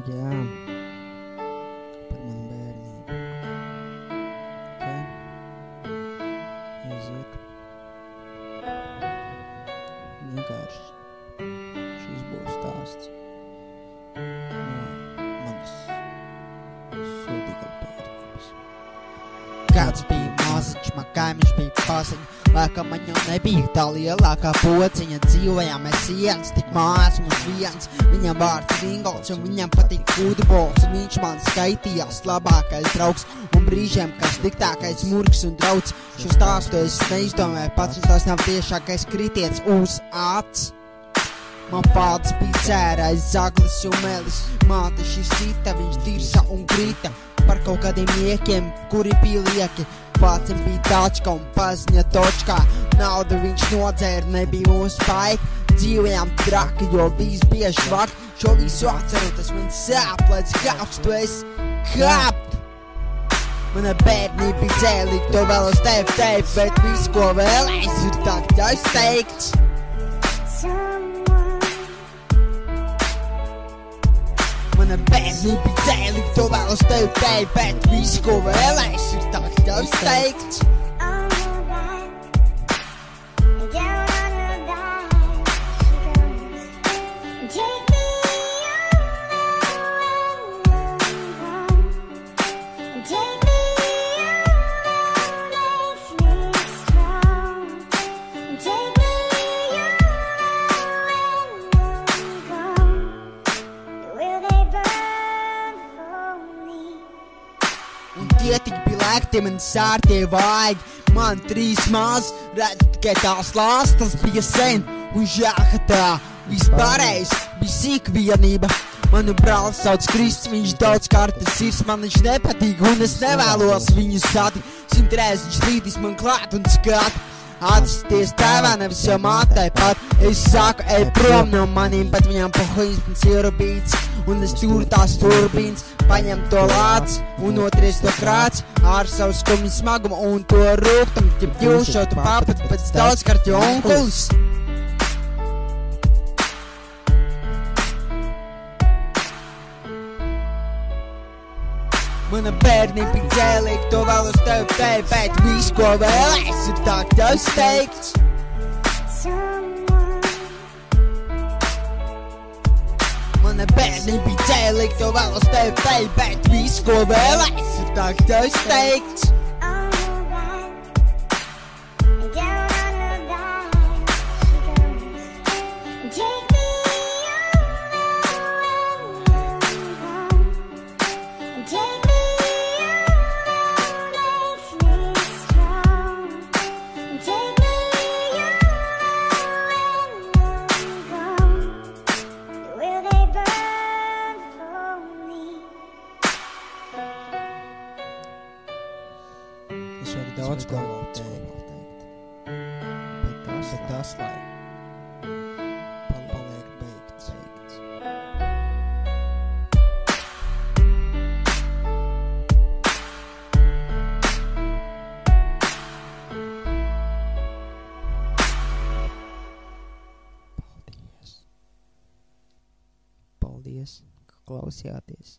Jā, par manu bērnību. Okay. Aiziet. Vienkārši šis būs stāsts no manas sodīgā bērnības. Kāds bija maziņš, man kaimiņš bija paziņš. Laikam man jau nebija tā lielākā pociņa. Dzīvojām mēs viens, tik mājās mums viens. Viņam vārds Ringolds un viņam patīk futbols. Un viņš man skaitījās labākais draugs un brīžiem kā sliktākais murgs un drauds. Šo stāstu es neizdomāju pats, un tas nav tiešākais kritiens uz acs. Man pāds bija cērais, zaglis un melis. Māte šis cita, viņš dirsa un krita. Par kaut kādiem niekiem, kuri bija lieki. Vācim bija tačka un paziņa točkā. Naudu viņš nodzēra, nebija mūsu paika. Dzīvojām traki, jo bijis bieži vak. Šo visu atceroties man sāp, līdz kāps tu esi kāpt. Mana bērnība bija dzēlīga, to vēl uz tevi teikt. Bet visu, ko vēlēs, ir tagad aizteikts. Mana bērnība bija dzēlīga, to vēl uz tevi teikt. Bet visu, ko vēlēs, ir tagad aizteikts. Un tie tik bija lēkti, man sārtie vājag. Man 3 māsas, redz tikai tās lāstas bija sen. Un žēl, tā vispārējais bija sīk vienība. Manu brālis sauc Krists, viņš daudzkārt ir sirds. Man viņš nepatīk un es nevēlos viņu satikt. 100 reizes viņš līdīs man klāt un skat. Atsties tēvā, nevis jau mātei pat. Es saku, ej prom no manīm, bet viņam pohuļas pēc ierubīts. Un es tūru tās turbīns, paņem to lāc un otries to krāts. Ar savu skumju smagumu un to rūgtumu, ja pļūšotu papat pēc daudzkārt jau onkulis. Mana bērnība bija dzēlīga, to vēl uz tevi teikt. Bet visu, ko vēlēs, ir tagad aizteikts. Mana bērnība bija dzēlīga, to vēl uz tevi teikt. Bet visu, ko vēlēs, ir tagad aizteikts. Es varu daudz ko vēl teikt, bet tas lai paliek beigts. Paldies, ka klausījāties.